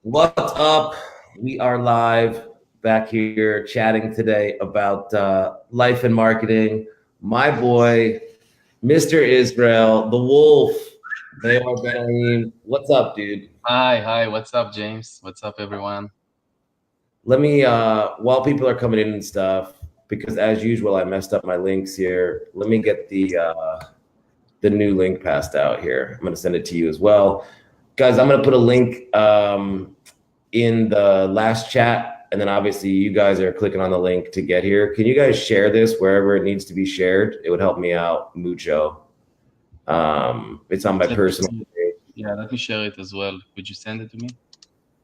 What's up? We are live back here chatting today about life and marketing. My boy, Mr. Israel, the Wolf, Maor Benaim. What's up, dude? Hi. What's up, James? What's up, everyone? Let me, while people are coming in and stuff, because as usual, I messed up my links here. Let me get the new link passed out here. I'm going to send it to you as well. Guys, I'm going to put a link in the last chat, and then obviously you guys are clicking on the link to get here. Can you guys share this wherever it needs to be shared? It would help me out mucho. It's on my personal page. Yeah, let me share it as well. Could you send it to me?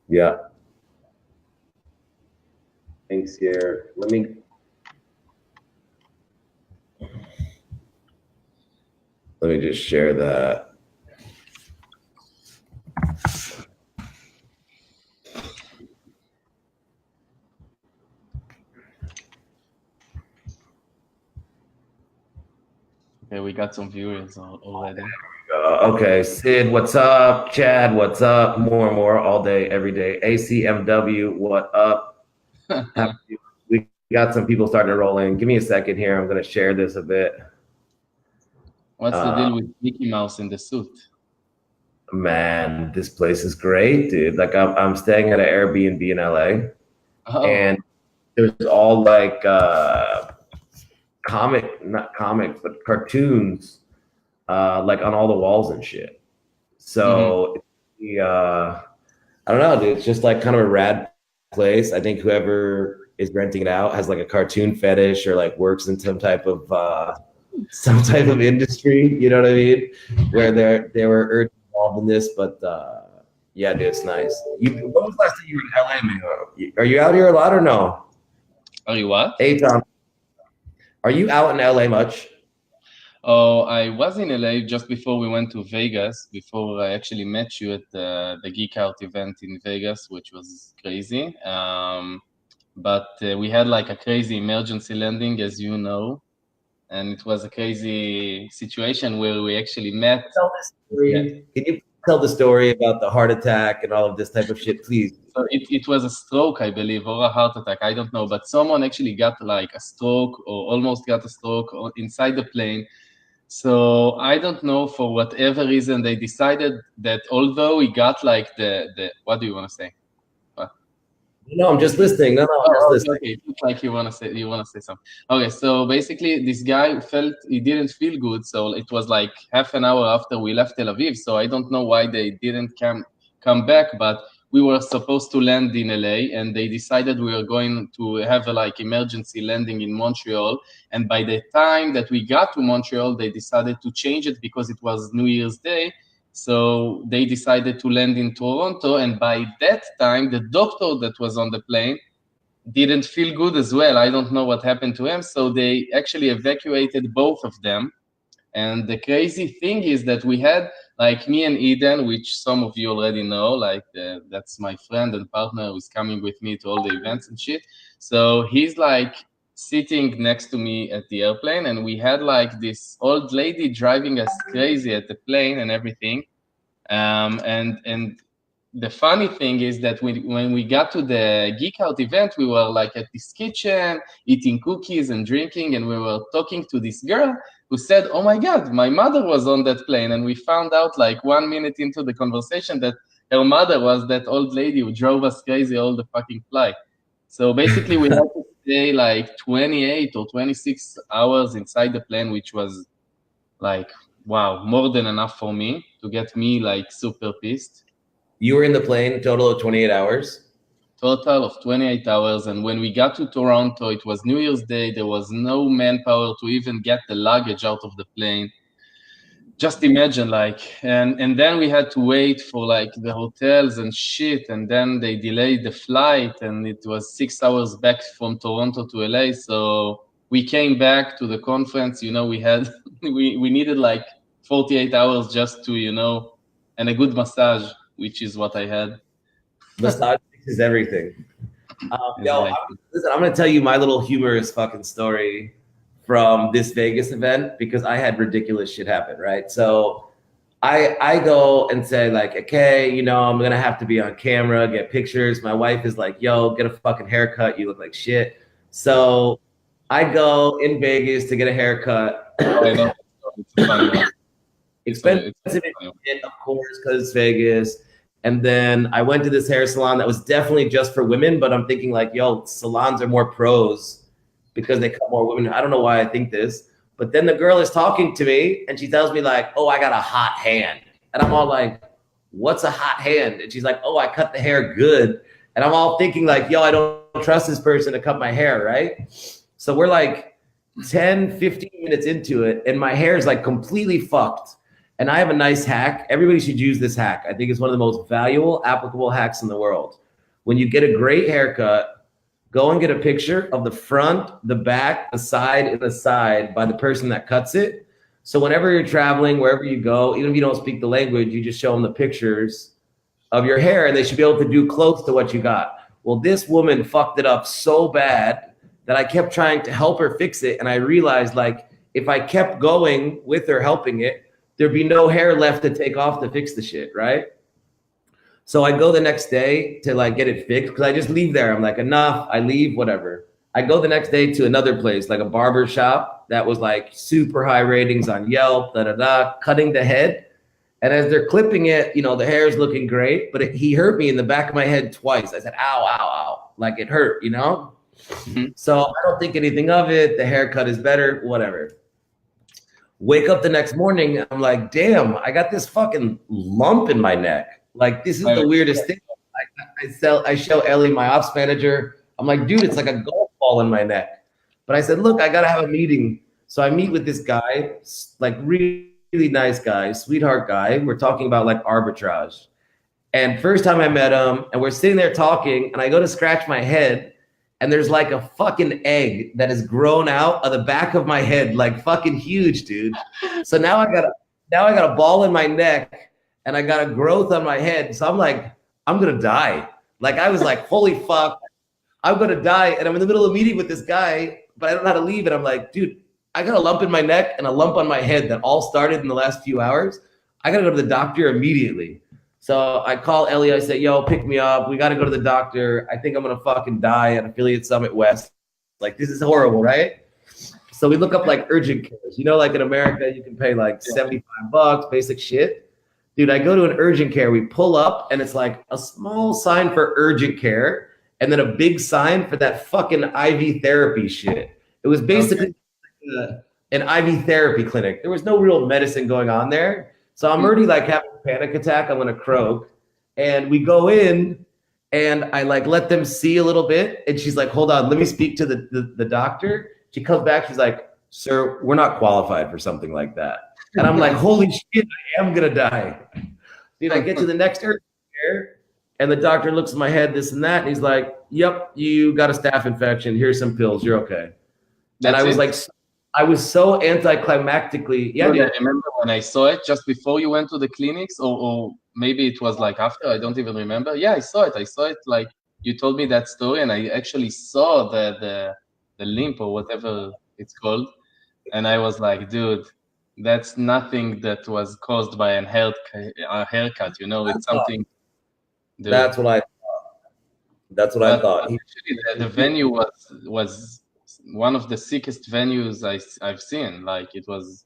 Yeah. Thanks here. Let me just share that. Okay, we got some viewers already. Okay, Sid, what's up? Chad, what's up? More all day, every day. ACMW, what up? We got some people starting to roll in. Give me a second here. I'm going to share this a bit. What's the deal with Mickey Mouse in the suit? Man, this place is great, dude. Like I'm staying at an Airbnb in LA, and there's all like not comics, but cartoons, like on all the walls and shit. So I don't know, dude. It's just like kind of a rad place. I think whoever is renting it out has like a cartoon fetish or like works in some type of industry. You know what I mean? Where they were involved in this, but yeah, dude, it's nice. When was the last time you were in LA, man? Are you out here a lot or no? Are you what? Eitan, are you out in LA much? Oh, I was in LA just before we went to Vegas, before I actually met you at the GeekOut event in Vegas, which was crazy. But we had like a crazy emergency landing, as you know, and it was a crazy situation where we actually met. Tell this story. Can you tell the story about the heart attack and all of this type of shit, please? So it was a stroke, I believe, or a heart attack. I don't know, but someone actually got like a stroke or almost got a stroke inside the plane. So I don't know, for whatever reason, they decided that although we got like the what do you want to say? No, I'm just listening. No, I'm just listening. Okay, it's like you want to say something. Okay, so basically this guy he didn't feel good, so it was like half an hour after we left Tel Aviv. So I don't know why they didn't come back, but we were supposed to land in LA, and they decided we were going to have a like emergency landing in Montreal. And by the time that we got to Montreal, they decided to change it because it was New Year's Day. So they decided to land in Toronto, and by that time, the doctor that was on the plane didn't feel good as well. I don't know what happened to him, so they actually evacuated both of them. And the crazy thing is that we had, like, me and Eden, which some of you already know, like that's my friend and partner who's coming with me to all the events and shit. So he's like sitting next to me at the airplane, and we had like this old lady driving us crazy at the plane and everything. And the funny thing is that when we got to the GeekOut event, we were like at this kitchen eating cookies and drinking, and we were talking to this girl who said, "Oh my God, my mother was on that plane." And we found out like 1 minute into the conversation that her mother was that old lady who drove us crazy all the fucking flight. So basically we had to stay like 28 or 26 hours inside the plane, which was like, wow, more than enough for me to get me like super pissed. You were in the plane total of 28 hours? Total of 28 hours. And when we got to Toronto, it was New Year's Day. There was no manpower to even get the luggage out of the plane. Just imagine, like, and then we had to wait for like the hotels and shit, and then they delayed the flight, and it was 6 hours back from Toronto to LA. So we came back to the conference, you know, we had we needed like 48 hours just to, you know, and a good massage, which is what I had. Massage is everything. Yo, listen, I'm gonna tell you my little humorous fucking story from this Vegas event, because I had ridiculous shit happen, right? So I go and say like, okay, you know, I'm gonna have to be on camera, get pictures. My wife is like, yo, get a fucking haircut. You look like shit. So I go in Vegas to get a haircut. Oh, I know. It's a funny one. Expensive, of course, because it's Vegas. And then I went to this hair salon that was definitely just for women, but I'm thinking like, yo, salons are more pros because they cut more women. I don't know why I think this. But then the girl is talking to me and she tells me like, oh, I got a hot hand. And I'm all like, what's a hot hand? And she's like, oh, I cut the hair good. And I'm all thinking like, yo, I don't trust this person to cut my hair, right? So we're like 10, 15 minutes into it and my hair is like completely fucked. And I have a nice hack. Everybody should use this hack. I think it's one of the most valuable, applicable hacks in the world. When you get a great haircut, go and get a picture of the front, the back, the side, and the side by the person that cuts it. So whenever you're traveling, wherever you go, even if you don't speak the language, you just show them the pictures of your hair and they should be able to do close to what you got. Well, this woman fucked it up so bad that I kept trying to help her fix it. And I realized like, if I kept going with her helping it, there'd be no hair left to take off to fix the shit, right? So I go the next day to like get it fixed because I just leave there. I'm like, enough, I leave, whatever. I go the next day to another place, like a barber shop that was like super high ratings on Yelp, cutting the head. And as they're clipping it, you know, the hair is looking great, but he hurt me in the back of my head twice. I said, ow, ow, ow, like it hurt, you know? Mm-hmm. So I don't think anything of it. The haircut is better, whatever. Wake up the next morning, I'm like, damn, I got this fucking lump in my neck. Like, this is the weirdest thing. I show Ellie, my ops manager. I'm like, dude, it's like a golf ball in my neck. But I said, look, I got to have a meeting. So I meet with this guy, like really, really nice guy, sweetheart guy. We're talking about like arbitrage. And first time I met him and we're sitting there talking and I go to scratch my head and there's like a fucking egg that has grown out of the back of my head, like fucking huge, dude. So now I got a ball in my neck and I got a growth on my head. So I'm like, I'm gonna die. Like I was like, holy fuck, I'm gonna die. And I'm in the middle of a meeting with this guy, but I don't know how to leave. And I'm like, dude, I got a lump in my neck and a lump on my head that all started in the last few hours. I gotta go to the doctor immediately. So I call Ellie, I say, yo, pick me up. We gotta go to the doctor. I think I'm gonna fucking die at Affiliate Summit West. Like, this is horrible, right? So we look up like urgent cares. You know, like in America, you can pay like $75, basic shit. Dude, I go to an urgent care. We pull up and it's like a small sign for urgent care and then a big sign for that fucking IV therapy shit. It was basically an IV therapy clinic. There was no real medicine going on there. So I'm already like having a panic attack. I'm gonna croak. And we go in and I like let them see a little bit. And she's like, hold on, let me speak to the doctor. She comes back, she's like, sir, we're not qualified for something like that. And I'm like, holy shit, I am gonna die. Dude, I get to the next urgent care and the doctor looks at my head, this and that. And he's like, yep, you got a staph infection. Here's some pills, you're okay. And I was like, I was so anticlimactically. Yeah, I remember when I saw it just before you went to the clinics, or maybe it was like after. I don't even remember. Yeah, I saw it. Like you told me that story, and I actually saw the limp or whatever it's called, and I was like, dude, that's nothing that was caused by a haircut. You know, it's something. Dude. That's what I thought. Actually, the venue was one of the sickest venues I've seen. Like, it was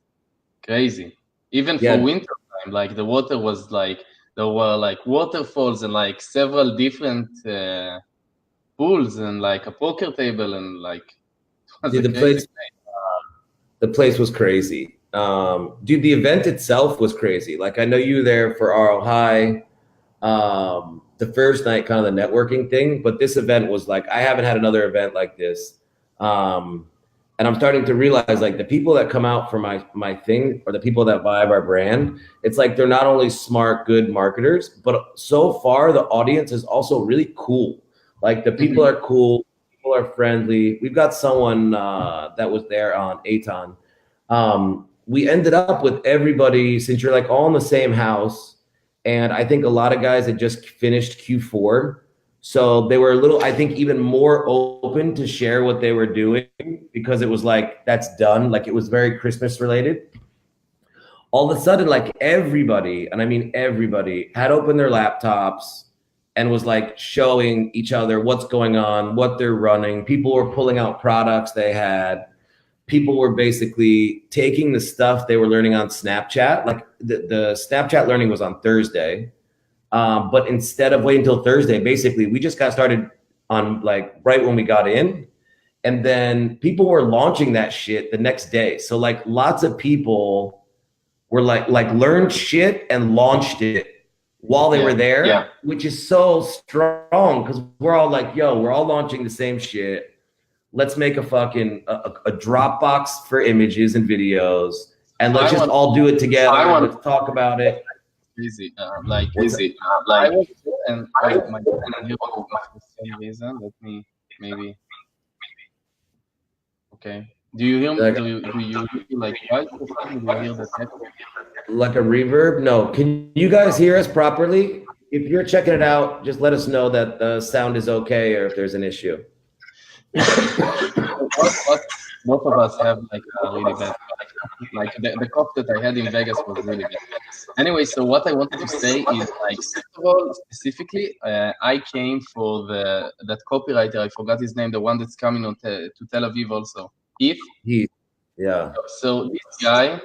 crazy. Even for winter time, like the water was like, there were like waterfalls and like several different pools and like a poker table and like the place was crazy. Dude, the event itself was crazy. Like, I know you were there for RO High, the first night, kind of the networking thing, but this event was like, I haven't had another event like this. And I'm starting to realize like the people that come out for my thing or the people that vibe our brand, it's like they're not only smart, good marketers, but so far the audience is also really cool. Like the people are cool, people are friendly. We've got someone that was there on Aton. We ended up with everybody, since you're like all in the same house, and I think a lot of guys had just finished Q4. So they were a little, I think, even more open to share what they were doing because it was like, that's done. Like, it was very Christmas related. all of a sudden, like everybody, and I mean everybody, had opened their laptops and was like showing each other what's going on, what they're running. People were pulling out products they had. People were basically taking the stuff they were learning on Snapchat. Like the Snapchat learning was on Thursday. But instead of waiting until Thursday, basically, we just got started on like right when we got in. And then people were launching that shit the next day. So like lots of people were like learned shit and launched it while they were there, which is so strong because we're all like, yo, we're all launching the same shit. Let's make a fucking a Dropbox for images and videos, and let's just all do it together. Let's talk about it. Easy, easy. I was and my here for the same reason. Let me maybe. Okay. Do you hear me? Do you like right? Do you hear the echo? Like a reverb? No. Can you guys hear us properly? If you're checking it out, just let us know that the sound is okay or if there's an issue. Both of us have like a really bad, like the cough that I had in Vegas was really bad. Anyway, so what I wanted to say is like, first of all, specifically, I came for that copywriter. I forgot his name, the one that's coming on to Tel Aviv also. Yeah. So this guy,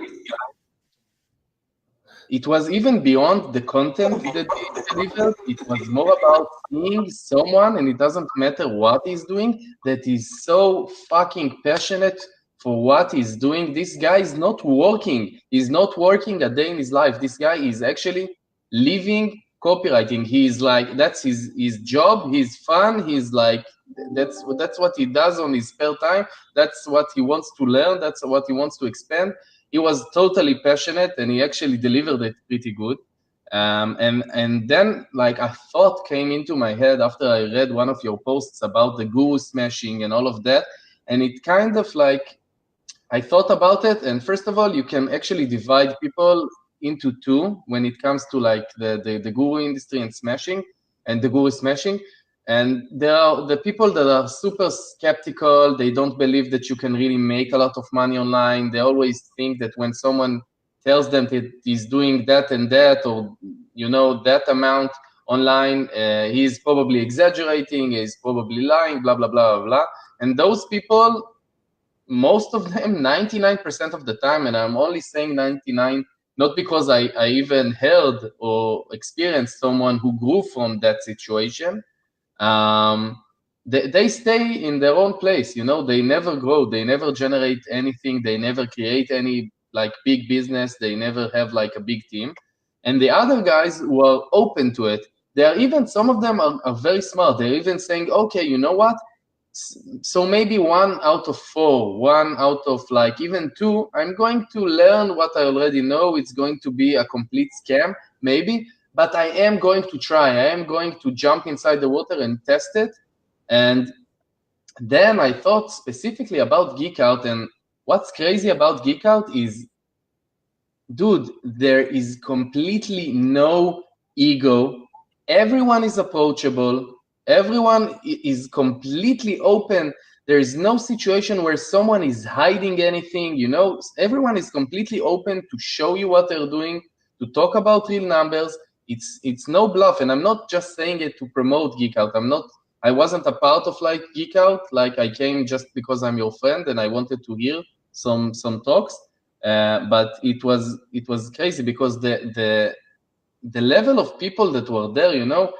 it was even beyond the content that he delivered. It was more about seeing someone, and it doesn't matter what he's doing, that is so fucking passionate for what he's doing. This guy is not working. He's not working a day in his life. This guy is actually living copywriting. He's like, that's his job. He's fun. He's like, that's what he does on his spare time. That's what he wants to learn. That's what he wants to expand. He was totally passionate, and he actually delivered it pretty good. And then like a thought came into my head after I read one of your posts about the guru smashing and all of that. And it kind of like, I thought about it. And first of all, you can actually divide people into two when it comes to like the guru industry and smashing and the guru smashing. And there are the people that are super skeptical. They don't believe that you can really make a lot of money online. They always think that when someone tells them that he's doing that and that, or, you know, that amount online, he's probably exaggerating, he's probably lying, blah, blah, blah, blah, blah. And those people, most of them, 99% of the time, and I'm only saying 99, not because I even heard or experienced someone who grew from that situation, they stay in their own place, you know, they never grow, they never generate anything, they never create any like big business, they never have like a big team. And the other guys who are open to it, they are even, some of them are very smart. They're even saying, okay, you know what? So maybe 1 out of 4, 1 out of like even 2, I'm going to learn what I already know. It's going to be a complete scam, maybe, but I am going to try. I am going to jump inside the water and test it. And then I thought specifically about GeekOut, and what's crazy about GeekOut is, dude, there is completely no ego. Everyone is approachable. Everyone is completely open. There is no situation where someone is hiding anything, you know. Everyone is completely open to show you what they're doing, to talk about real numbers. It's no bluff, and I'm not just saying it to promote GeekOut. I wasn't a part of like GeekOut. Like I came just because I'm your friend and I wanted to hear some talks. But it was crazy because the level of people that were there, you know,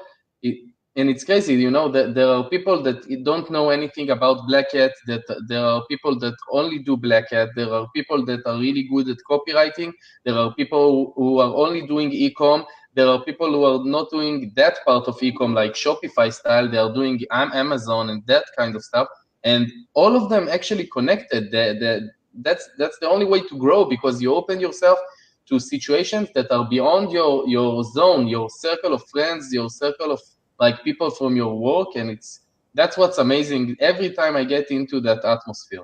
and it's crazy, you know, that there are people that don't know anything about Black Hat, that there are people that only do Black Hat, there are people that are really good at copywriting, there are people who are only doing e-com, there are people who are not doing that part of e-com like Shopify style, they are doing Amazon and that kind of stuff, and all of them actually connected. That's the only way to grow, because you open yourself to situations that are beyond your zone, your circle of friends, your circle of like people from your work, and that's what's amazing. Every time I get into that atmosphere.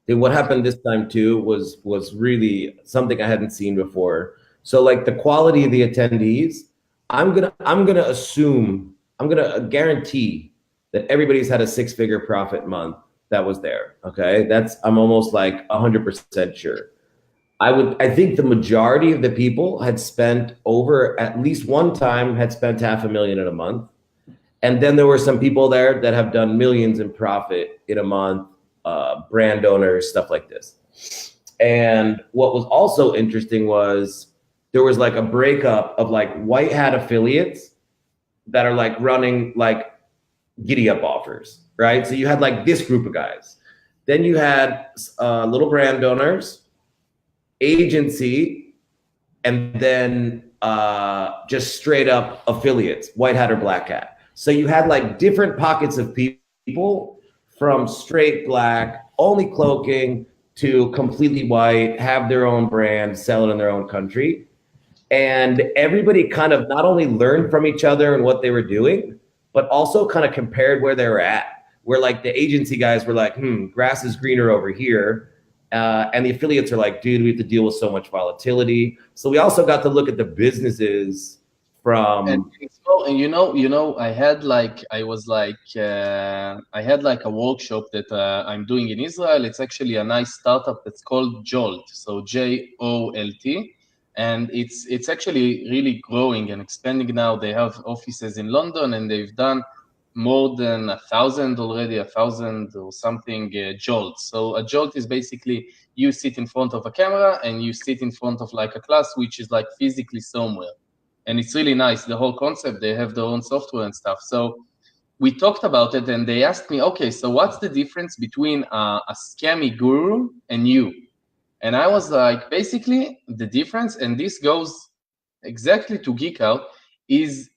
And what happened this time too was really something I hadn't seen before. So like the quality of the attendees, I'm gonna assume, I'm gonna guarantee that everybody's had a 6-figure profit month that was there. Okay, I'm almost like 100% sure. I think the majority of the people had spent over, at least one time, had spent $500,000 in a month. And then there were some people there that have done millions in profit in a month, brand owners, stuff like this. And what was also interesting was there was like a breakup of like white hat affiliates that are like running like giddy up offers, right? So you had like this group of guys. Then you had little brand owners, agency, and then just straight up affiliates, white hat or black hat. So you had like different pockets of people from straight black, only cloaking, to completely white, have their own brand, sell it in their own country. And everybody kind of not only learned from each other and what they were doing, but also kind of compared where they were at. Where like the agency guys were like, grass is greener over here. And the affiliates are like, dude, we have to deal with so much volatility. So we also got to look at the businesses from. And I had like I had like a workshop that I'm doing in Israel. It's actually a nice startup that's called Jolt, so Jolt, and it's actually really growing and expanding now. They have offices in London, and they've done more than 1,000 already, 1,000 or something Jolt. So a Jolt is basically you sit in front of a camera and you sit in front of like a class, which is like physically somewhere. And it's really nice, the whole concept. They have their own software and stuff. So we talked about it, and they asked me, okay, so what's the difference between a scammy guru and you? And I was like, basically, the difference, and this goes exactly to GeekOut, is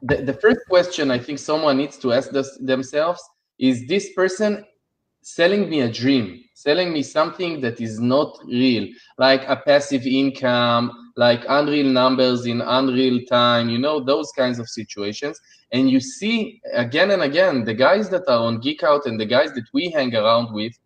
the first question I think someone needs to ask themselves is, this person selling me a dream, selling me something that is not real, like a passive income, like unreal numbers in unreal time, those kinds of situations. And you see again and again, the guys that are on GeekOut and the guys that we hang around with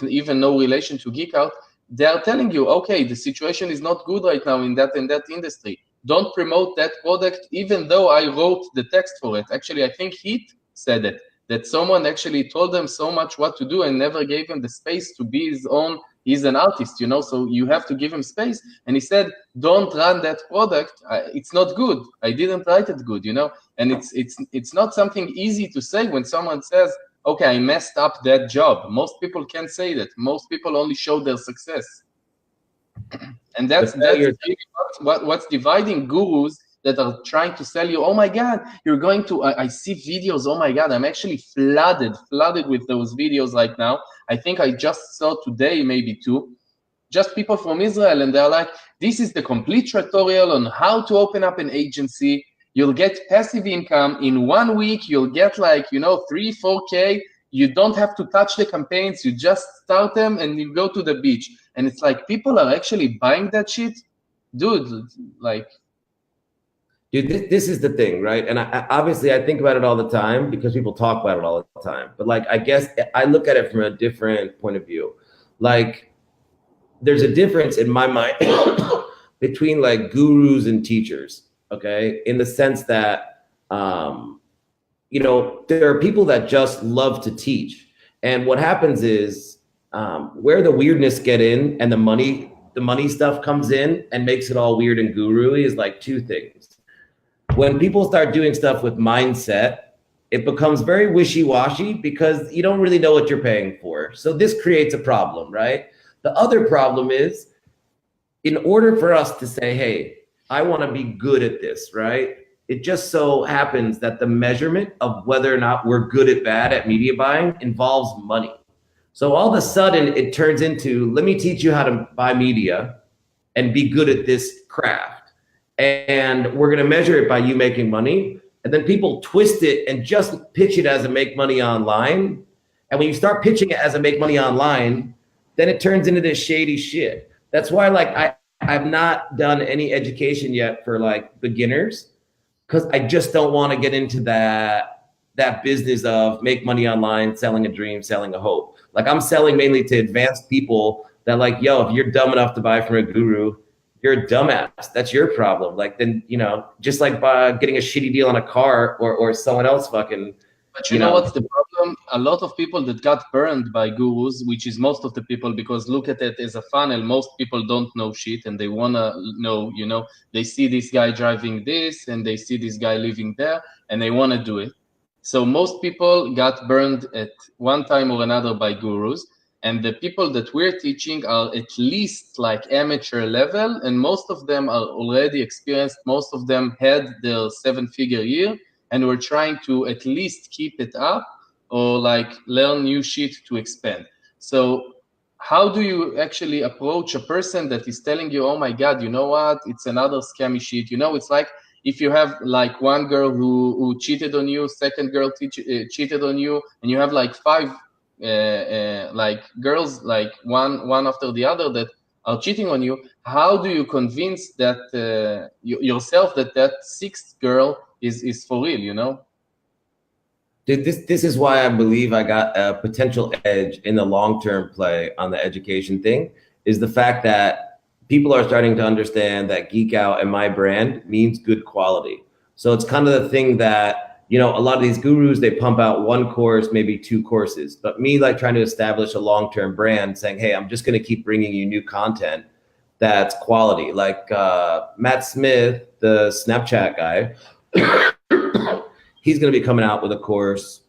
even no relation to GeekOut, they are telling you, okay, the situation is not good right now in that industry. Don't promote that product, even though I wrote the text for it. Actually, I think Heath said it, that someone actually told them so much what to do and never gave him the space to be his own. He's an artist, so you have to give him space. And he said, don't run that product. It's not good. I didn't write it good, And it's not something easy to say when someone says, okay, I messed up that job. Most people can't say that. Most people only show their success. And that's really what's dividing gurus that are trying to sell you. Oh my God, you're going to, I see videos. Oh my God, I'm actually flooded with those videos right now. I think I just saw today, maybe two, just people from Israel. And they're like, this is the complete tutorial on how to open up an agency. You'll get passive income in 1 week. You'll get like, 3-4K. You don't have to touch the campaigns. You just start them and you go to the beach. And it's like, people are actually buying that shit. Dude, like. Dude, this is the thing, right? And obviously I think about it all the time because people talk about it all the time. But like, I guess I look at it from a different point of view. Like, there's a difference in my mind between like gurus and teachers, okay? In the sense that, there are people that just love to teach. And what happens is where the weirdness get in and the money stuff comes in and makes it all weird and guru-y is like two things. When people start doing stuff with mindset, it becomes very wishy-washy because you don't really know what you're paying for. So this creates a problem, right? The other problem is, in order for us to say, hey, I want to be good at this, right? It just so happens that the measurement of whether or not we're good at bad at media buying involves money. So all of a sudden it turns into, let me teach you how to buy media and be good at this craft. And we're going to measure it by you making money. And then people twist it and just pitch it as a make money online. And when you start pitching it as a make money online, then it turns into this shady shit. That's why like I've not done any education yet for like beginners, because I just don't want to get into that business of make money online, selling a dream, selling a hope. Like I'm selling mainly to advanced people that like, yo, if you're dumb enough to buy from a guru, you're a dumbass. That's your problem. Like then, just like by getting a shitty deal on a car or someone else fucking. But you know what's the problem? a lot of people that got burned by gurus, which is most of the people, because look at it as a funnel. Most people don't know shit, and they wanna know. They see this guy driving this, and they see this guy living there, and they wanna do it. So most people got burned at one time or another by gurus, and the people that we're teaching are at least like amateur level, and most of them are already experienced. Most of them had their 7-figure year, and we're trying to at least keep it up or like learn new shit to expand. So how do you actually approach a person that is telling you, oh my God, you know what? It's another scammy shit. It's like if you have like one girl who cheated on you, second girl cheated on you, and you have like 5 like girls, like one after the other that are cheating on you. How do you convince that yourself that 6th girl is for real, Dude, this is why I believe I got a potential edge in the long-term play on the education thing, is the fact that people are starting to understand that Geek Out and my brand means good quality. So it's kind of the thing that, a lot of these gurus, they pump out 1 course, maybe 2 courses, but me like trying to establish a long-term brand saying, hey, I'm just going to keep bringing you new content that's quality. Like Matt Smith, the Snapchat guy, he's going to be coming out with a course.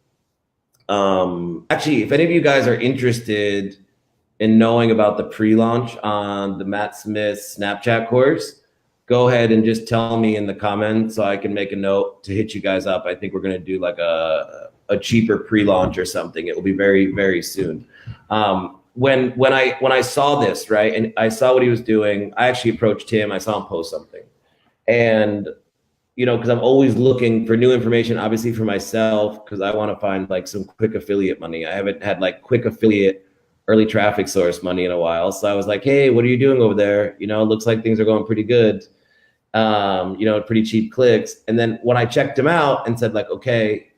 Actually, if any of you guys are interested in knowing about the pre-launch on the Matt Smith Snapchat course, go ahead and just tell me in the comments so I can make a note to hit you guys up. I think we're going to do like a cheaper pre-launch or something. It will be very, very soon. When I saw this, right, and I saw what he was doing, I actually approached him. I saw him post something. And because I'm always looking for new information, obviously for myself, because I want to find like some quick affiliate money. I haven't had like quick affiliate early traffic source money in a while. So I was like, hey, what are you doing over there? It looks like things are going pretty good. Pretty cheap clicks. And then when I checked him out and said like, okay,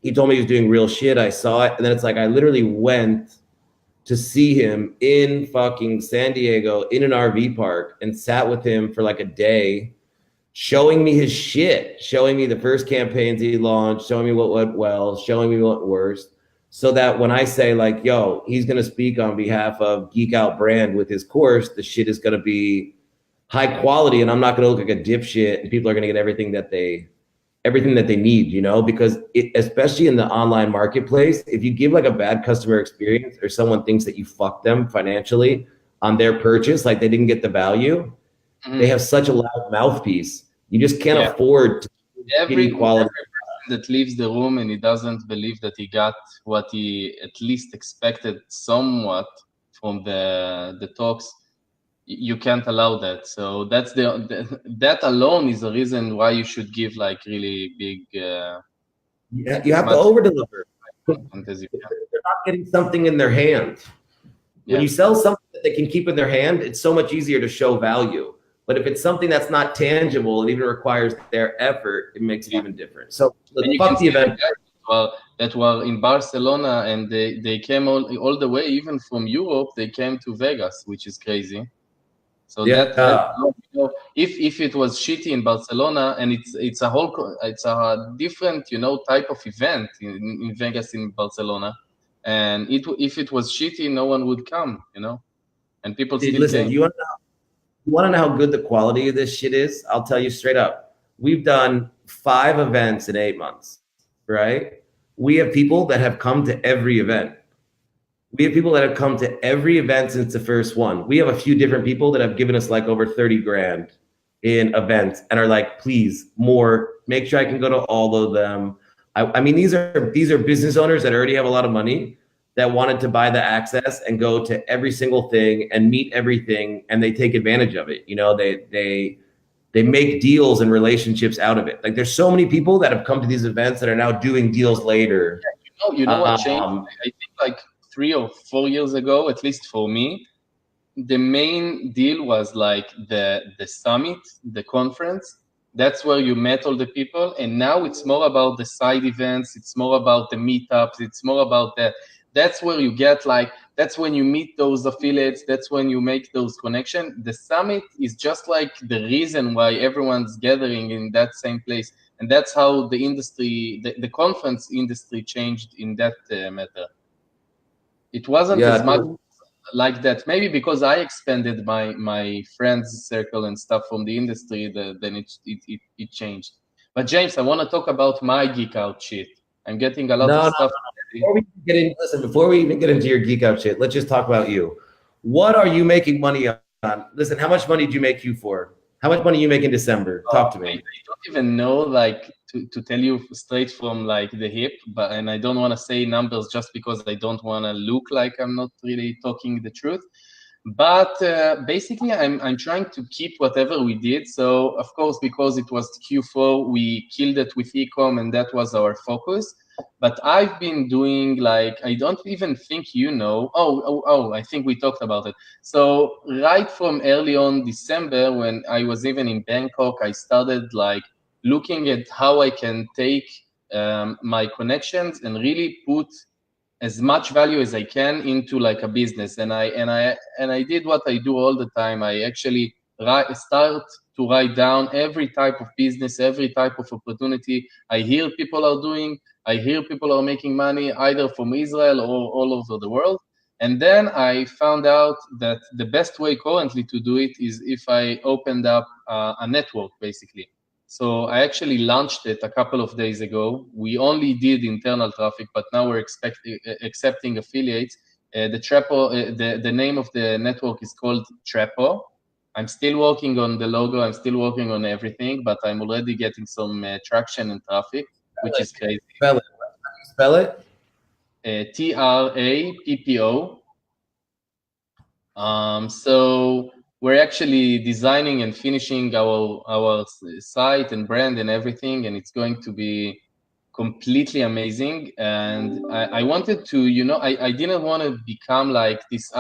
he told me he was doing real shit. I saw it. And then it's like, I literally went to see him in fucking San Diego in an RV park and sat with him for like a day, showing me his shit, showing me the first campaigns he launched, showing me what went well, showing me what worst, so that when I say like, yo, he's going to speak on behalf of Geek Out brand with his course, the shit is going to be high quality and I'm not going to look like a dipshit and people are going to get everything that they need, because especially in the online marketplace, if you give like a bad customer experience or someone thinks that you fucked them financially on their purchase, like they didn't get the value, they have such a loud mouthpiece. You just can't afford to every quality. person that leaves the room and he doesn't believe that he got what he at least expected somewhat from the talks, you can't allow that. So that's that alone is the reason why you should give like really big. You have to over deliver. They're not getting something in their hand. When you sell something that they can keep in their hand, it's so much easier to show value. But if it's something that's not tangible, it even requires their effort, it makes it even different. So fuck the event. That were in Barcelona, and they came all the way, even from Europe, they came to Vegas, which is crazy. So if it was shitty in Barcelona, and it's a different type of event in Vegas, in Barcelona, and if it was shitty, no one would come, and people still listen. came. You want to know how good the quality of this shit is? I'll tell you straight up. We've done 5 events in 8 months, right? We have people that have come to every event. We have people that have come to every event since the first one. We have a few different people that have given us like over 30 grand in events and are like, please, more, make sure I can go to all of them. I mean, these are business owners that already have a lot of money that wanted to buy the access and go to every single thing and meet everything, and they take advantage of it. They make deals and relationships out of it. Like there's so many people that have come to these events that are now doing deals later. You know what changed? I think like 3 or 4 years ago, at least for me, the main deal was like the summit, the conference. That's where you met all the people. And now it's more about the side events. It's more about the meetups. It's more about the that's where you get like, that's when you meet those affiliates, that's when you make those connections. The summit is just like the reason why everyone's gathering in that same place. And that's how the industry, the conference industry changed in that matter. It wasn't as much like that. Maybe because I expanded my friends circle and stuff from the industry, then it changed. But James, I want to talk about my GeekOut shit. I'm getting a lot of stuff. Before we even get into your GeekOut shit, let's just talk about you. What are you making money on? Listen, how much money did you make you for? How much money you make in December? Talk to me. I don't even know, like, to tell you straight from like the hip, and I don't want to say numbers just because I don't want to look like I'm not really talking the truth. But basically, I'm trying to keep whatever we did. So of course, because it was Q4, we killed it with ecom, and that was our focus. But I've been doing, like, I don't even think you know. Oh, I think we talked about it. So right from early on December, when I was even in Bangkok, I started like looking at how I can take my connections and really put as much value as I can into like a business. And I did what I do all the time. I actually start to write down every type of business, every type of opportunity I hear people are doing. I hear people are making money either from Israel or all over the world. And then I found out that the best way currently to do it is if I opened up a network, basically. So I actually launched it a couple of days ago. We only did internal traffic, but now we're accepting affiliates. The name of the network is called Trapo. I'm still working on the logo. I'm still working on everything, but I'm already getting some traction and traffic, which is crazy. Spell it? TRAPPO. So we're actually designing and finishing our site and brand and everything, and it's going to be completely amazing. And I wanted to, you know, I didn't want to become like this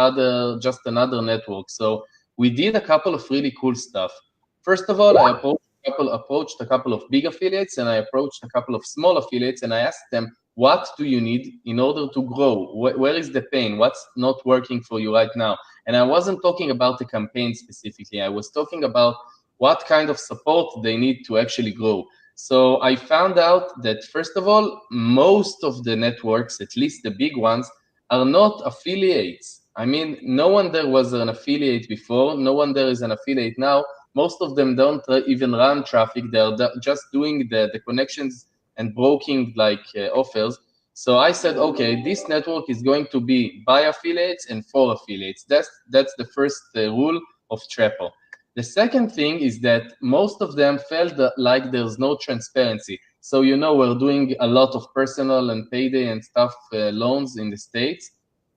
just another network. So we did a couple of really cool stuff. First of all, I approached a couple of big affiliates, and I approached a couple of small affiliates, and I asked them, what do you need in order to grow? Where is the pain? What's not working for you right now? And I wasn't talking about the campaign specifically. I was talking about what kind of support they need to actually grow. So I found out that, first of all, most of the networks, at least the big ones, are not affiliates. I mean, no one there was an affiliate before. No one there is an affiliate now. Most of them don't even run traffic. They're just doing the connections and broking like offers. So I said, okay, this network is going to be by affiliates and for affiliates. That's the first rule of Trapo. The second thing is that most of them felt like there's no transparency. So, you know, we're doing a lot of personal and payday and stuff loans in the States.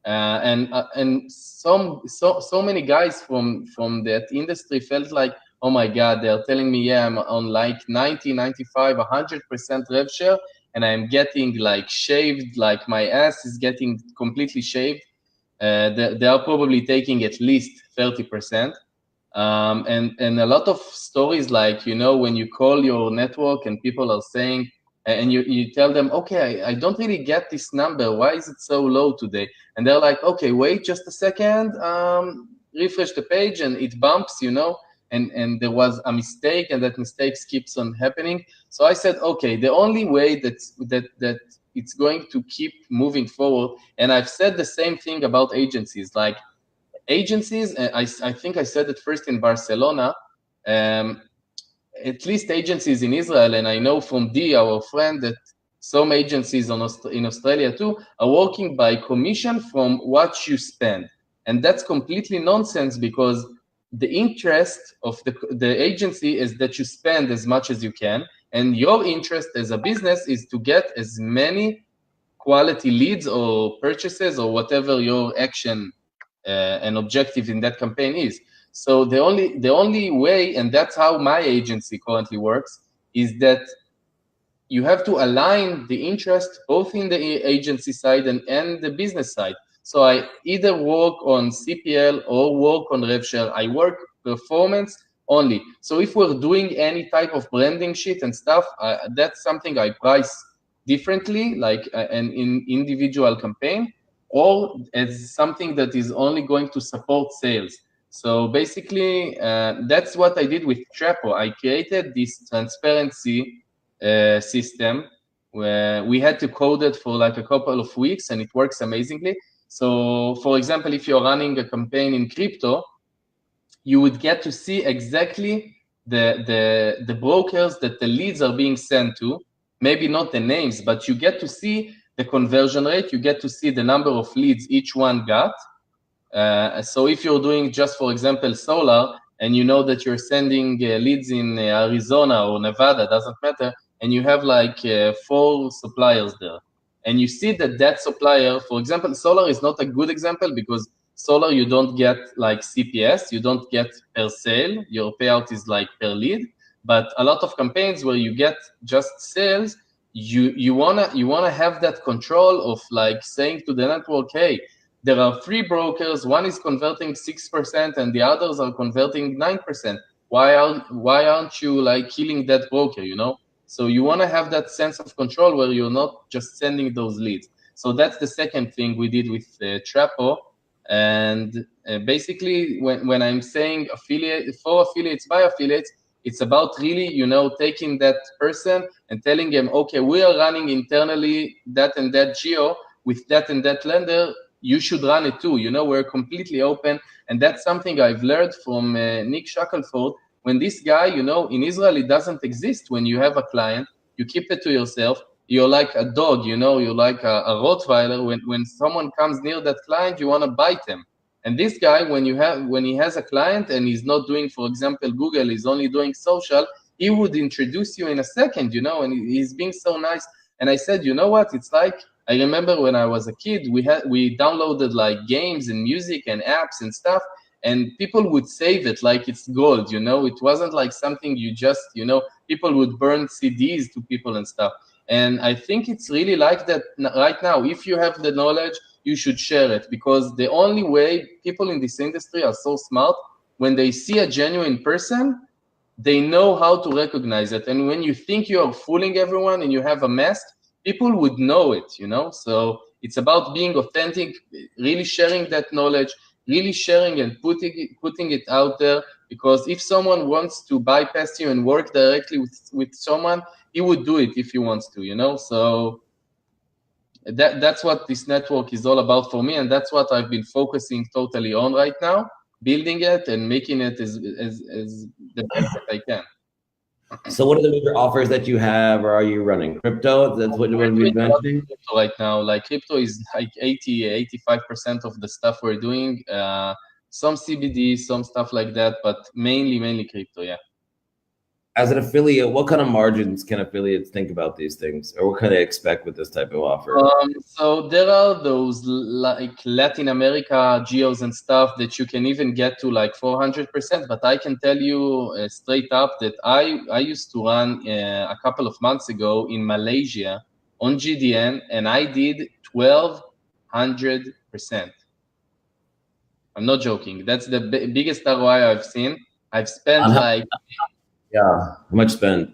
And so many guys from that industry felt like, oh my God, they're telling me, yeah, I'm on like 90, 95, 100% rev share, and I'm getting like shaved, like my ass is getting completely shaved. They are probably taking at least 30%. And a lot of stories like, you know, when you call your network and people are saying, and you tell them, okay, I don't really get this number. Why is it so low today? And they're like, okay, wait just a second, refresh the page and it bumps, you know, and there was a mistake, and that mistake keeps on happening. So I said, okay, the only way that it's going to keep moving forward, and I've said the same thing about agencies, like agencies, I think I said it first in Barcelona, at least agencies in Israel, and I know from D, our friend, that some agencies in Australia too are working by commission from what you spend. And that's completely nonsense, because the interest of the agency is that you spend as much as you can, and your interest as a business is to get as many quality leads or purchases or whatever your action and objective in that campaign is. So the only way, and that's how my agency currently works, is that you have to align the interest both in the agency side and the business side. So I either work on CPL or work on rev share. I work performance only. So if we're doing any type of branding shit and stuff, that's something I price differently, like an individual campaign. or as something that is only going to support sales. So basically, that's what I did with Trapo. I created this transparency system where we had to code it for like a couple of weeks, and it works amazingly. So for example, if you're running a campaign in crypto, you would get to see exactly the brokers that the leads are being sent to, maybe not the names, but you get to see the conversion rate, you get to see the number of leads each one got. So if you're doing just, for example, solar, and you know that you're sending leads in Arizona or Nevada, doesn't matter, and you have like 4 suppliers there, and you see that that supplier, for example, solar is not a good example because solar, you don't get like CPS, you don't get per sale, your payout is like per lead. But a lot of campaigns where you get just sales, you wanna have that control of like saying to the network, hey, there are 3 brokers, one is converting 6% and the others are converting 9%. Why aren't you like killing that broker, you know? So you wanna have that sense of control where you're not just sending those leads. So that's the second thing we did with Trapo. And basically, when I'm saying affiliate for affiliates by affiliates, it's about really, you know, taking that person and telling them, okay, we are running internally that and that geo with that and that lender. You should run it too. You know, we're completely open, and that's something I've learned from Nick Shackelford. When this guy, you know, in Israel, it doesn't exist. When you have a client, you keep it to yourself. You're like a dog, you know, you're like a Rottweiler. When someone comes near that client, you want to bite him. And this guy, when he has a client and he's not doing, for example, Google, he's only doing social, he would introduce you in a second, you know, and he's being so nice. And I said, you know what? It's like, I remember when I was a kid, we downloaded like games and music and apps and stuff, and people would save it like it's gold, you know. It wasn't like something you just, you know, people would burn CDs to people and stuff. And I think it's really like that right now. If you have the knowledge, you should share it, because the only way people in this industry are so smart, when they see a genuine person, they know how to recognize it. And when you think you are fooling everyone and you have a mask, people would know it, you know? So it's about being authentic, really sharing that knowledge, really sharing and putting it out there, because if someone wants to bypass you and work directly with someone, he would do it if he wants to, you know? So that's what this network is all about for me, and that's what I've been focusing totally on right now, building it and making it as the best that I can. So what are the major offers that you have, or are you running crypto? That's what we're mentioning right now. Like crypto is like 85% of the stuff we're doing. Some CBD, some stuff like that, but mainly crypto, yeah. As an affiliate, what kind of margins can affiliates think about these things, or what can they expect with this type of offer? So there are those like Latin America geos and stuff that you can even get to like 400%, but I can tell you straight up that I used to run a couple of months ago in Malaysia on GDN, and I did 1,200%. I'm not joking. That's the biggest ROI I've seen. I've spent like... Yeah, how much spend?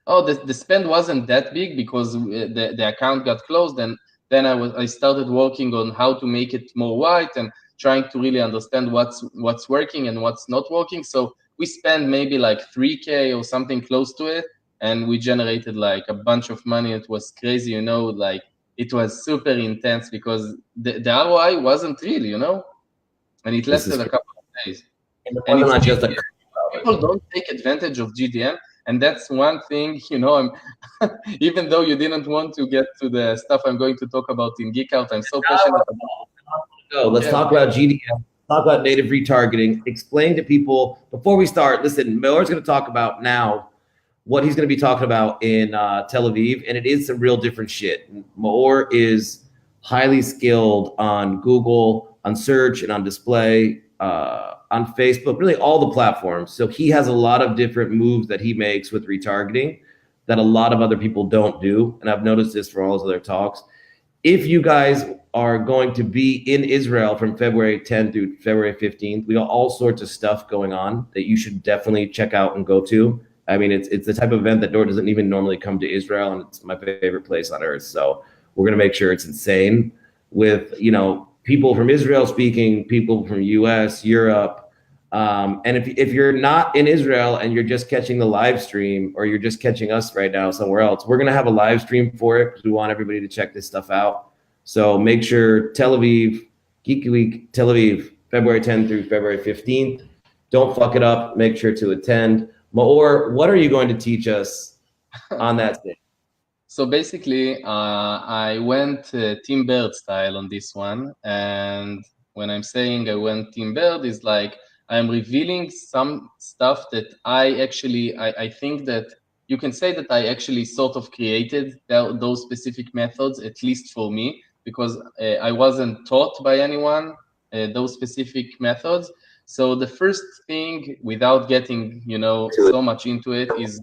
Oh, the spend wasn't that big because the account got closed, and then I started working on how to make it more white and trying to really understand what's working and what's not working. So we spent maybe like 3K or something close to it, and we generated like a bunch of money. It was crazy, you know, like it was super intense because the ROI wasn't real, you know, and it lasted a couple of days. And it's not just a... People don't take advantage of GDN, and that's one thing, you know, even though you didn't want to get to the stuff I'm going to talk about in GeekOut, I'm so passionate about. Let's talk about GDN, talk about native retargeting. Explain to people, before we start, listen, Maor's going to talk about now what he's going to be talking about in Tel Aviv, and it is some real different shit. Maor is highly skilled on Google, on search, and on display, on Facebook, really all the platforms. So he has a lot of different moves that he makes with retargeting that a lot of other people don't do. And I've noticed this for all his other talks. If you guys are going to be in Israel from February 10th through February 15th, we got all sorts of stuff going on that you should definitely check out and go to. I mean, it's the type of event that Dor doesn't even normally come to Israel, and it's my favorite place on earth. So we're going to make sure it's insane. with, you know, people from Israel speaking, people from US, Europe. And if you're not in Israel and you're just catching the live stream, or you're just catching us right now somewhere else, we're going to have a live stream for it because we want everybody to check this stuff out. So make sure Tel Aviv, Geek Week, Tel Aviv, February 10th through February 15th. Don't fuck it up. Make sure to attend. Maor, what are you going to teach us on that day? So basically, I went Team Bird style on this one. And when I'm saying I went Team Bird, is like I'm revealing some stuff that I think that you can say that I actually sort of created those specific methods, at least for me, because I wasn't taught by anyone those specific methods. So the first thing, without getting, you know, so much into it, is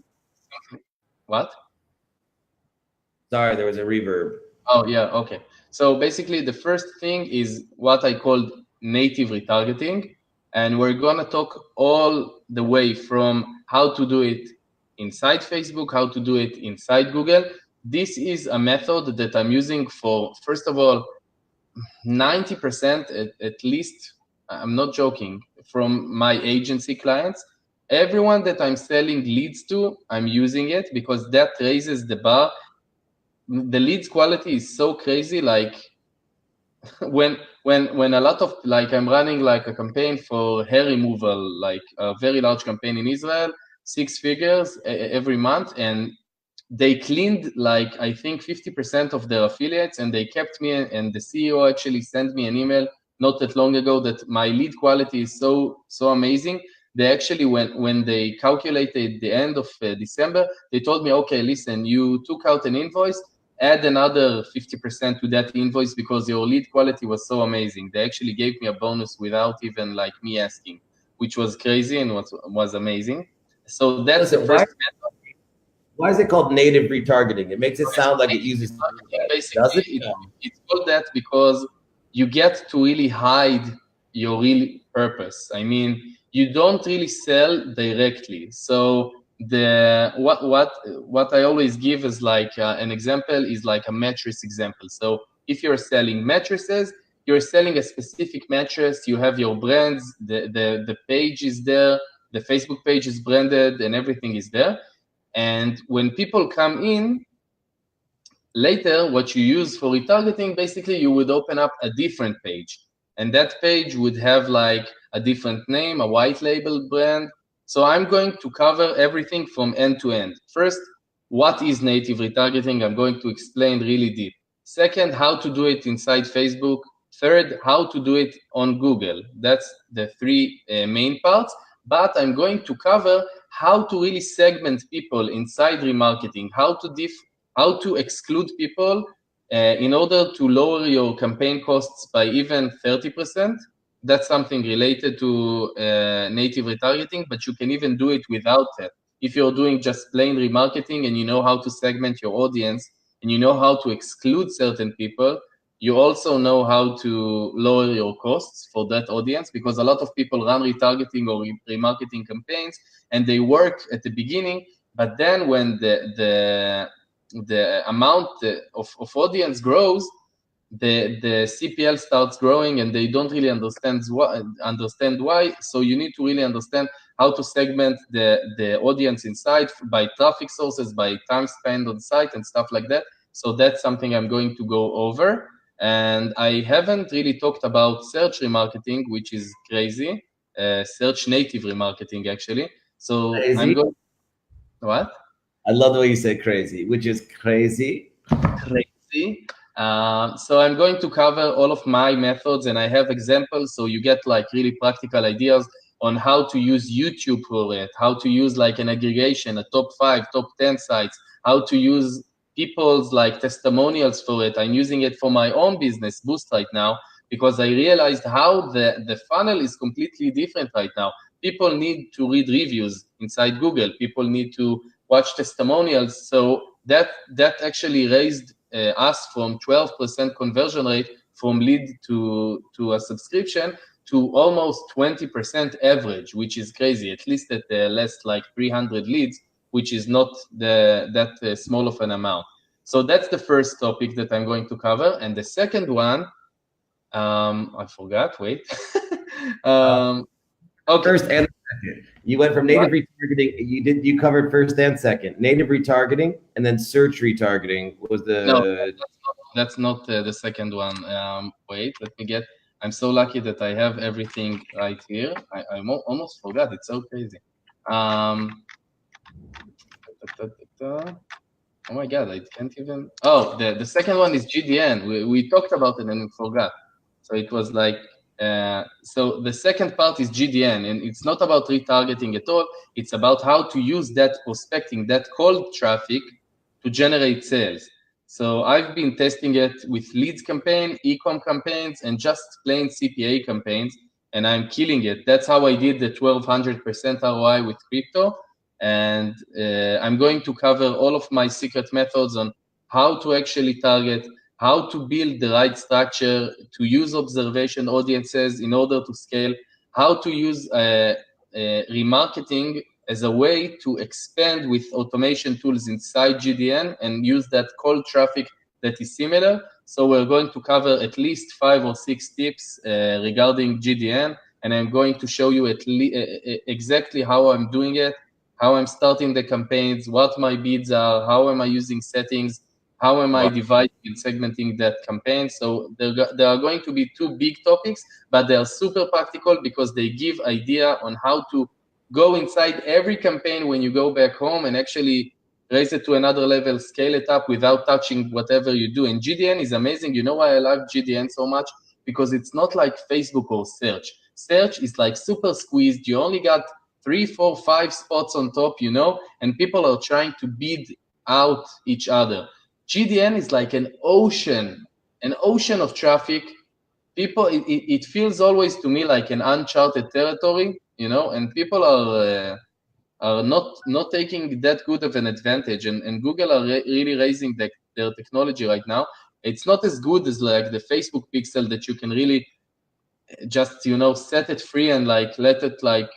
what? Sorry, there was a reverb. Oh, yeah, okay. So basically, the first thing is what I called native retargeting. And we're going to talk all the way from how to do it inside Facebook, how to do it inside Google. This is a method that I'm using for, first of all, 90% at least, I'm not joking, from my agency clients. Everyone that I'm selling leads to, I'm using it because that raises the bar. The leads quality is so crazy. Like when a lot of, like, I'm running like a campaign for hair removal, like a very large campaign in Israel, 6 figures every month, and they cleaned like I think 50% of their affiliates, and they kept me. And the CEO actually sent me an email not that long ago that my lead quality is so amazing. They actually, when they calculated the end of December, they told me, okay, listen, you took out an invoice, add another 50% to that invoice because your lead quality was so amazing. They actually gave me a bonus without even like me asking, which was crazy and was amazing. So that's the first method. Why is it called native retargeting? It makes it sound like it uses basically it's called that because you get to really hide your real purpose. I mean, you don't really sell directly. So what I always give is like an example is like a mattress example. So if you're selling mattresses, you're selling a specific mattress, you have your brands, the page is there, the Facebook page is branded, and everything is there. And when people come in later, what you use for retargeting, basically you would open up a different page, and that page would have like a different name, a white label brand. So I'm going to cover everything from end to end. First, what is native retargeting? I'm going to explain really deep. Second, how to do it inside Facebook. Third, how to do it on Google. That's the 3 main parts. But I'm going to cover how to really segment people inside remarketing, how to exclude people in order to lower your campaign costs by even 30%. That's something related to native retargeting, but you can even do it without that. If you're doing just plain remarketing and you know how to segment your audience and you know how to exclude certain people, you also know how to lower your costs for that audience, because a lot of people run retargeting or remarketing campaigns and they work at the beginning, but then when the amount of audience grows, the CPL starts growing and they don't really understand why. So you need to really understand how to segment the audience inside by traffic sources, by time spent on site and stuff like that. So that's something I'm going to go over. And I haven't really talked about search remarketing, which is crazy. Search native remarketing, actually. So crazy. I'm going. What? I love the way you say crazy, which is crazy. Crazy. So I'm going to cover all of my methods, and I have examples, so you get like really practical ideas on how to use YouTube for it, how to use like an aggregation, a top 5, top 10 sites, how to use people's like testimonials for it. I'm using it for my own business, Boost, right now, because I realized how the funnel is completely different right now. People need to read reviews inside Google. People need to watch testimonials. So that actually raised us from 12% conversion rate from lead to a subscription to almost 20% average, which is crazy, at least at the last like 300 leads, which is not that small of an amount. So that's the first topic that I'm going to cover. And the second one I forgot. Wait. Okay. First and second. You went from native retargeting. You covered first and second. Native retargeting, and then search retargeting was the. No, that's not the second one. Wait, let me get. I'm so lucky that I have everything right here. I almost forgot. It's so crazy. Oh my God, I can't even. Oh, the second one is GDN. We talked about it and we forgot. So it was like. So the second part is GDN, and it's not about retargeting at all. It's about how to use that prospecting, that cold traffic, to generate sales. So I've been testing it with leads campaign, e-com campaigns, and just plain CPA campaigns, and I'm killing it. That's how I did the 1200% ROI with crypto. And I'm going to cover all of my secret methods on how to actually target, how to build the right structure, to use observation audiences in order to scale, how to use remarketing as a way to expand with automation tools inside GDN and use that cold traffic that is similar. So we're going to cover at least 5 or 6 tips regarding GDN, and I'm going to show you exactly how I'm doing it, how I'm starting the campaigns, what my bids are, how am I using settings, how am I dividing and segmenting that campaign. So there are going to be 2 big topics, but they are super practical because they give idea on how to go inside every campaign when you go back home and actually raise it to another level, scale it up without touching whatever you do. And GDN is amazing. You know why I love GDN so much? Because it's not like Facebook or search. Search is like super squeezed. You only got 3, 4, 5 spots on top, you know, and people are trying to bid out each other. GDN is like an ocean of traffic. People, it feels always to me like an uncharted territory, you know, and people are not taking that good of an advantage. And Google are really raising their technology right now. It's not as good as like the Facebook pixel that you can really just, you know, set it free and like let it like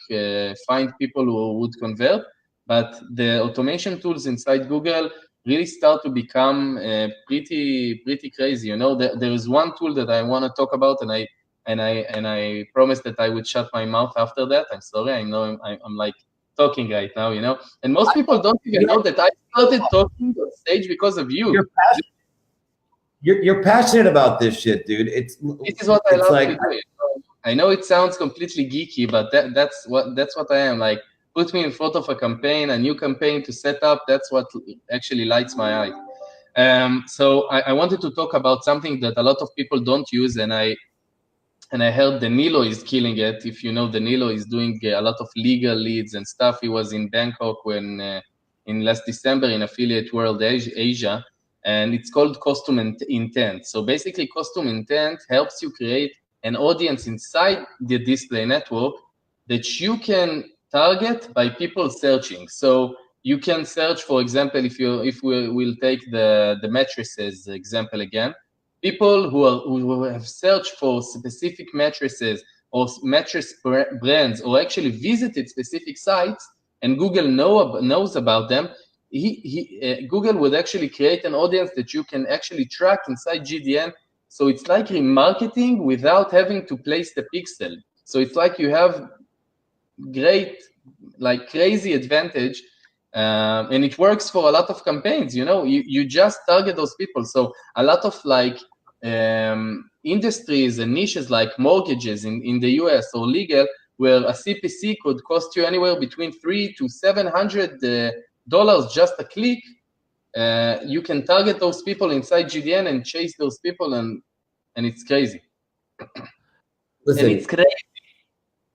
find people who would convert. But the automation tools inside Google really start to become pretty crazy. You know, there is one tool that I want to talk about, and I promised that I would shut my mouth after that. I'm sorry. I know I'm like talking right now, you know, and most people don't even know that I started talking on stage because of you. You're passionate about this shit, dude. This is what I love to do. I know it sounds completely geeky, but that's what I am. Like, put me in front of a new campaign to set up. That's what actually lights my eye. So I wanted to talk about something that a lot of people don't use, and I heard Danilo is killing it. If you know, Danilo is doing a lot of legal leads and stuff. He was in Bangkok when in last December in Affiliate World Asia, and it's called custom intent. So basically, custom intent helps you create an audience inside the display network that you can target by people searching. So you can search, for example, if we will take the mattresses example again, people who have searched for specific mattresses or mattress brands, or actually visited specific sites, and Google knows about them, Google would actually create an audience that you can actually track inside GDN. So it's like remarketing without having to place the pixel. So it's like you have great, like crazy advantage, and it works for a lot of campaigns. You know, you just target those people. So a lot of like industries and niches like mortgages in the US or legal, where a CPC could cost you anywhere between $300 to $700 just a click. You can target those people inside GDN and chase those people, and it's crazy. Listen, and it's crazy.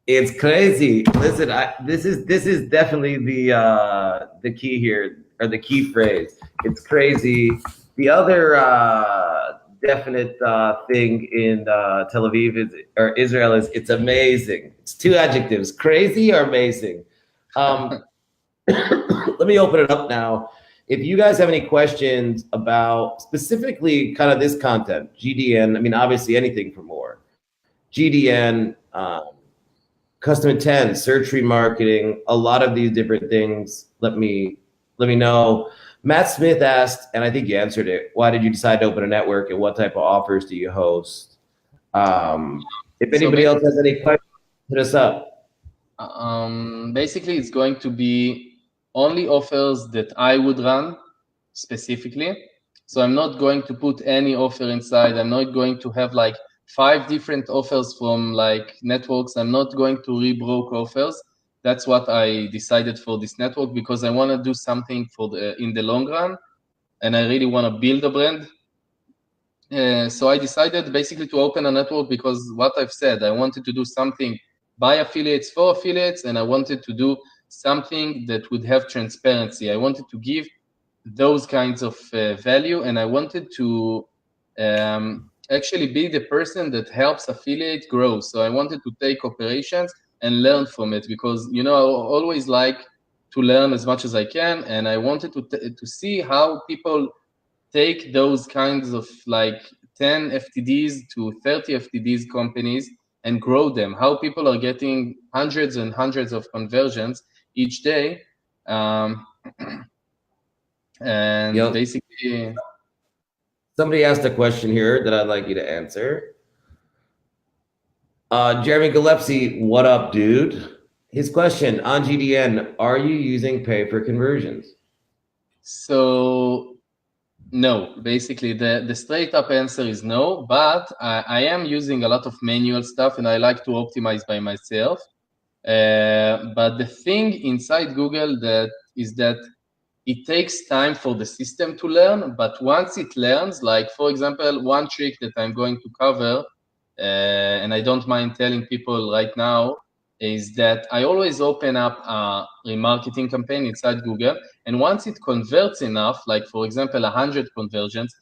It's crazy. Listen, this is definitely the key here, or the key phrase. It's crazy. The other definite thing in Tel Aviv or Israel is it's amazing. It's 2 adjectives: crazy or amazing. Let me open it up now. If you guys have any questions about specifically kind of this content, GDN, I mean, obviously anything for more, GDN, custom intent, search remarketing, a lot of these different things, let me know. Matt Smith asked, and I think you answered it, why did you decide to open a network and what type of offers do you host? If anybody else has any questions, hit us up. Basically, it's going to be only offers that I would run specifically. So I'm not going to put any offer inside. I'm not going to have like 5 different offers from like networks. I'm not going to rebroke offers. That's what I decided for this network, because I want to do something for in the long run, and I really want to build a brand. So I decided basically to open a network because what I've said, I wanted to do something by affiliates for affiliates, and I wanted to do something that would have transparency. I wanted to give those kinds of value, and I wanted to actually be the person that helps affiliate grow. So I wanted to take operations and learn from it, because I always like to learn as much as I can, and I wanted to see how people take those kinds of like 10 FTDs to 30 FTDs companies and grow them, how people are getting hundreds and hundreds of conversions each day. And basically, somebody asked a question here that I'd like you to answer. Jeremy Gillespie, what up, dude? His question on GDN: are you using pay for conversions? So no, basically the straight up answer is no, but I am using a lot of manual stuff, and I like to optimize by myself. But the thing inside Google is that it takes time for the system to learn, but once it learns, like for example, one trick that I'm going to cover, and I don't mind telling people right now, is that I always open up a remarketing campaign inside Google, and once it converts enough, like for example, 100 conversions,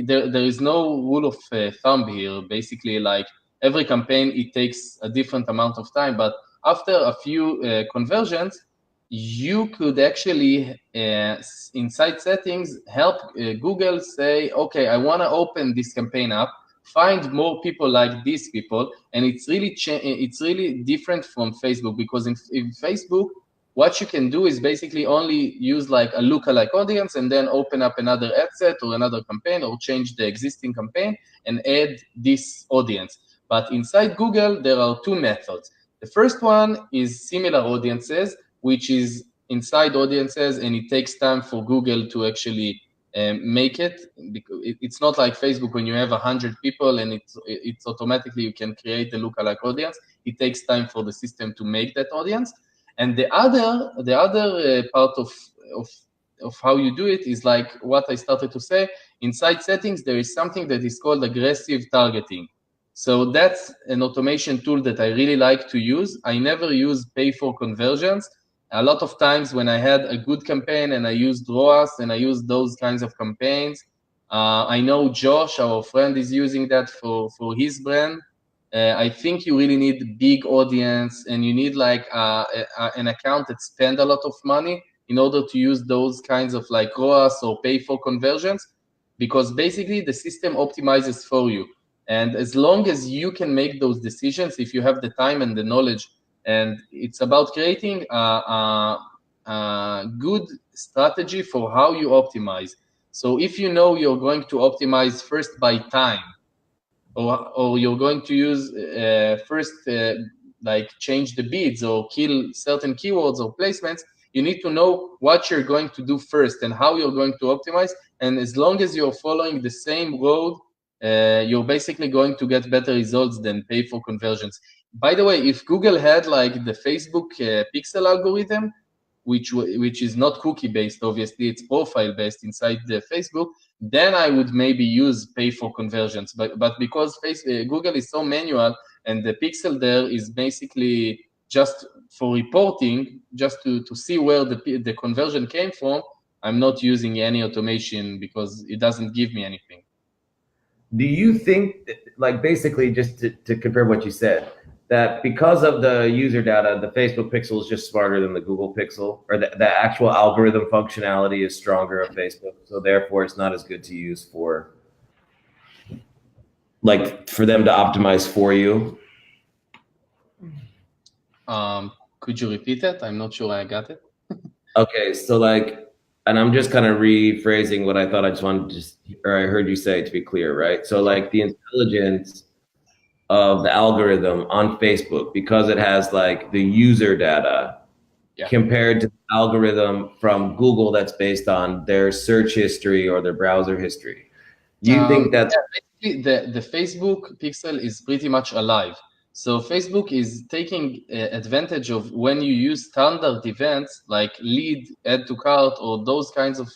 there is no rule of thumb here. Basically, like every campaign, it takes a different amount of time, but after a few conversions, you could actually, inside settings, help Google say, okay, I want to open this campaign up, find more people like these people, and it's really different from Facebook, because in Facebook, what you can do is basically only use like a lookalike audience and then open up another ad set or another campaign, or change the existing campaign and add this audience. But inside Google, there are 2 methods. The first one is similar audiences, which is inside audiences, and it takes time for Google to actually make it. It's not like Facebook when you have 100 people and it's automatically you can create a lookalike audience. It takes time for the system to make that audience. And the other part of how you do it is like what I started to say. Inside settings, there is something that is called aggressive targeting. So that's an automation tool that I really like to use. I never use pay for conversions. A lot of times when I had a good campaign and I used ROAS and I used those kinds of campaigns, I know Josh, our friend, is using that for his brand. I think you really need big audience, and you need like an account that spend a lot of money in order to use those kinds of like ROAS or pay for conversions, because basically the system optimizes for you. And as long as you can make those decisions, if you have the time and the knowledge, and it's about creating a good strategy for how you optimize. So if you know you're going to optimize first by time, or you're going to use first like change the bids or kill certain keywords or placements, you need to know what you're going to do first and how you're going to optimize. And as long as you're following the same road, you're basically going to get better results than pay for conversions. By the way, if Google had like the Facebook pixel algorithm, which is not cookie based, obviously it's profile based inside the Facebook, then I would maybe use pay for conversions. But because Google is so manual, and the pixel there is basically just for reporting, just to see where the conversion came from, I'm not using any automation because it doesn't give me anything. Do you think, like basically just to confirm what you said, that because of the user data, the Facebook pixel is just smarter than the Google pixel, or the actual algorithm functionality is stronger of Facebook, so therefore it's not as good to use for them to optimize for you? Could you repeat that? I'm not sure I got it. Okay, so and I'm just kind of rephrasing what I thought I just wanted to, or I heard you say, to be clear, right? So like the intelligence of the algorithm on Facebook because it has like the user data compared to the algorithm from Google that's based on their search history or their browser history. You think that basically the Facebook pixel is pretty much alive. So Facebook is taking advantage of when you use standard events like lead, add to cart, or those kinds of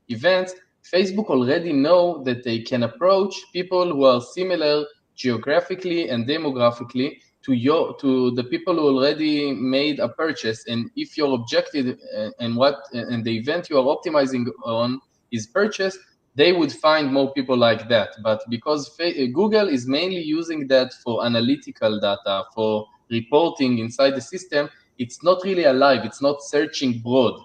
events. Facebook already know that they can approach people who are similar geographically and demographically to the people who already made a purchase. And if your objective and the event you are optimizing on is purchase, they would find more people like that. But because Google is mainly using that for analytical data, for reporting inside the system, it's not really alive. It's not searching broad.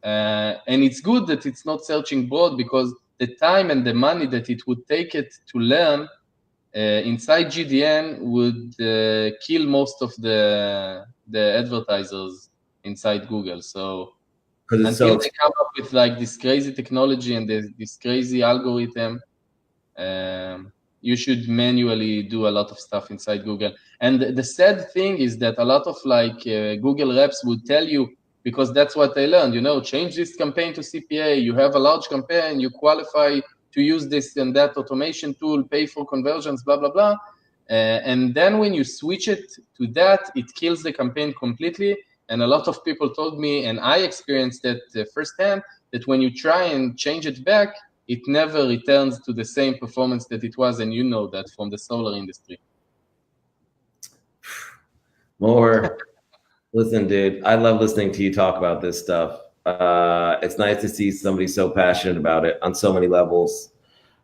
And it's good that it's not searching broad because the time and the money that it would take it to learn inside GDN would kill most of the advertisers inside Google. So until they come up with like this crazy technology and this crazy algorithm, you should manually do a lot of stuff inside Google. And the sad thing is that a lot of like Google reps would tell you, because that's what they learned, you know, change this campaign to CPA, you have a large campaign, you qualify to use this and that automation tool, pay for conversions, blah, blah, blah. And then when you switch it to that, it kills the campaign completely. And a lot of people told me, and I experienced that firsthand, that when you try and change it back, it never returns to the same performance that it was, and you know that from the solar industry. Maor, listen, dude, I love listening to you talk about this stuff. It's nice to see somebody so passionate about it on so many levels.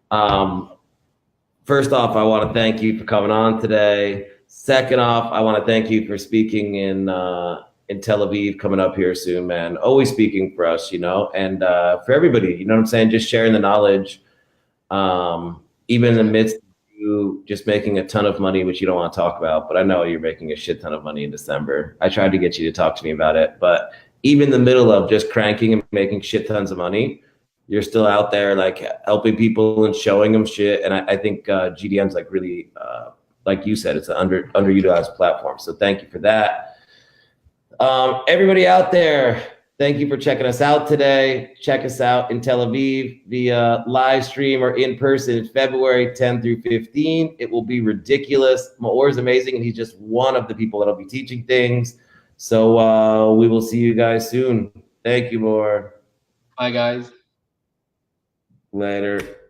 First off, I want to thank you for coming on today. Second off, I want to thank you for speaking in Tel Aviv coming up here soon, man. Always speaking for us, you know, and for everybody, you know what I'm saying? Just sharing the knowledge, even in the midst of you just making a ton of money, which you don't want to talk about, but I know you're making a shit ton of money in December. I tried to get you to talk to me about it, but even in the middle of just cranking and making shit tons of money, you're still out there like helping people and showing them shit. And I think GDN's like really, like you said, it's an underutilized platform. So thank you for that. Everybody out there, thank you for checking us out today. Check us out in Tel Aviv via live stream or in person February 10 through 15. It will be ridiculous. Maor is amazing, and he's just one of the people that'll be teaching things. So we will see you guys soon. Thank you, Maor. Bye, guys. Later.